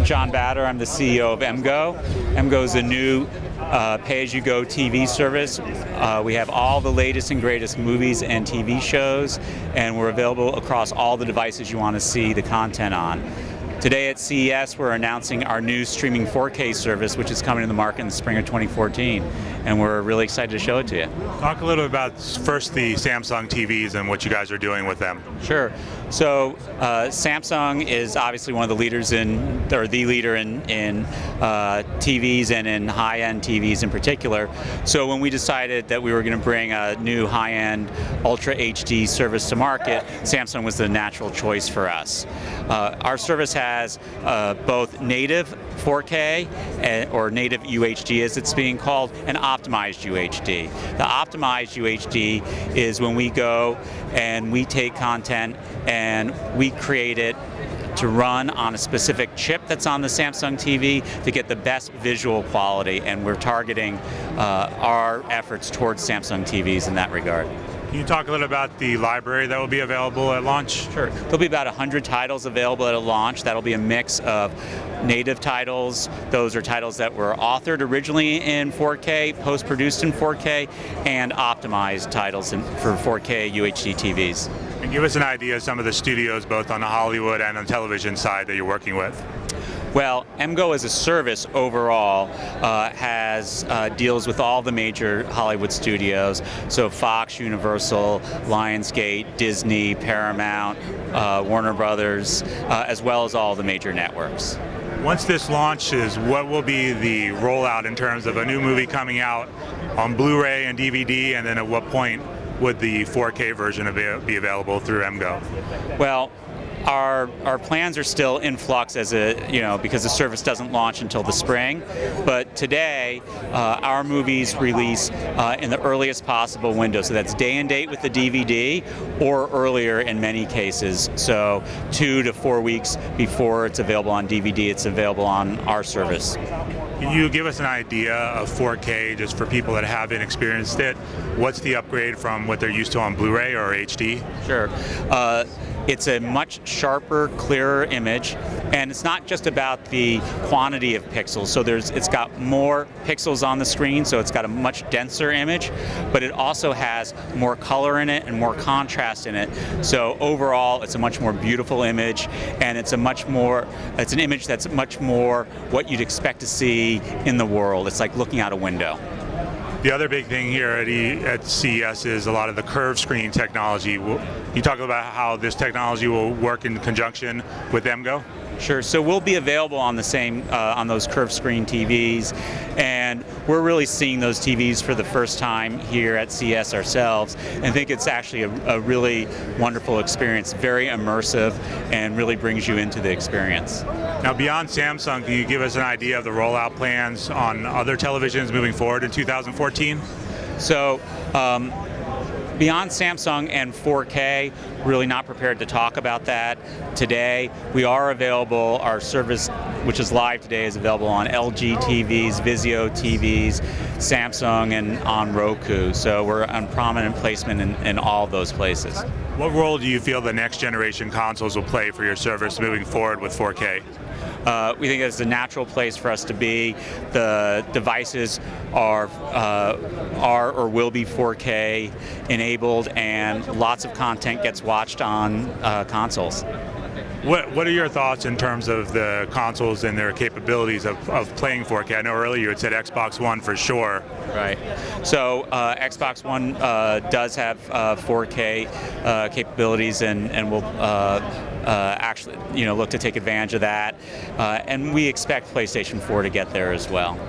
I'm John Batter. I'm the CEO of MGO. MGO is a new pay-as-you-go TV service. We have all the latest and greatest movies and TV shows, and we're available across all the devices you want to see the content on. Today at CES, we're announcing our new streaming 4K service, which is coming to the market in the spring of 2014, and we're really excited to show it to you. Talk a little about first the Samsung TVs and what you guys are doing with them. Sure. So Samsung is obviously one of the leaders or the leader in TVs and in high-end TVs in particular. So when we decided that we were going to bring a new high-end Ultra HD service to market, Samsung was the natural choice for us. Our service has both native 4K or native UHD as it's being called, and optimized UHD. The optimized UHD is when we go and we take content and we create it to run on a specific chip that's on the Samsung TV to get the best visual quality, and we're targeting our efforts towards Samsung TVs in that regard. Can you talk a little about the library that will be available at launch? Sure. There'll be about 100 titles available at a launch. That'll be a mix of native titles. Those are titles that were authored originally in 4K, post-produced in 4K, and optimized titles for 4K UHD TVs. And give us an idea of some of the studios, both on the Hollywood and on the television side, that you're working with. Well, MGO as a service overall deals with all the major Hollywood studios, so Fox, Universal, Lionsgate, Disney, Paramount, Warner Brothers, as well as all the major networks. Once this launches, what will be the rollout in terms of a new movie coming out on Blu-ray and DVD, and then at what point would the 4K version be available through MGO? Well, our plans are still in flux because the service doesn't launch until the spring. But today, our movies release in the earliest possible window. So that's day and date with the DVD, or earlier in many cases. So 2 to 4 weeks before it's available on DVD, it's available on our service. Can you give us an idea of 4K, just for people that haven't experienced it? What's the upgrade from what they're used to on Blu-ray or HD? Sure. It's a much sharper, clearer image, and it's not just about the quantity of pixels. So it's got more pixels on the screen, so it's got a much denser image, but it also has more color in it and more contrast in it. So overall, it's a much more beautiful image, and it's an image that's much more what you'd expect to see in the world. It's like looking out a window. The other big thing here at CES is a lot of the curved screen technology. You talk about how this technology will work in conjunction with MGO? Sure. So we'll be available on on those curved screen TVs, and we're really seeing those TVs for the first time here at CES ourselves, and think it's actually a really wonderful experience, very immersive, and really brings you into the experience. Now, beyond Samsung, can you give us an idea of the rollout plans on other televisions moving forward in 2014? So, beyond Samsung and 4K, really not prepared to talk about that today. We are available, our service, which is live today, is available on LG TVs, Vizio TVs, Samsung, and on Roku. So we're on prominent placement in all those places. What role do you feel the next generation consoles will play for your service moving forward with 4K? We think it's a natural place for us to be. The devices are or will be 4K enabled, and lots of content gets watched on consoles. What are your thoughts in terms of the consoles and their capabilities of playing 4K? I know earlier you had said Xbox One for sure. Right. So Xbox One does have 4K capabilities, and will actually look to take advantage of that. And we expect PlayStation 4 to get there as well.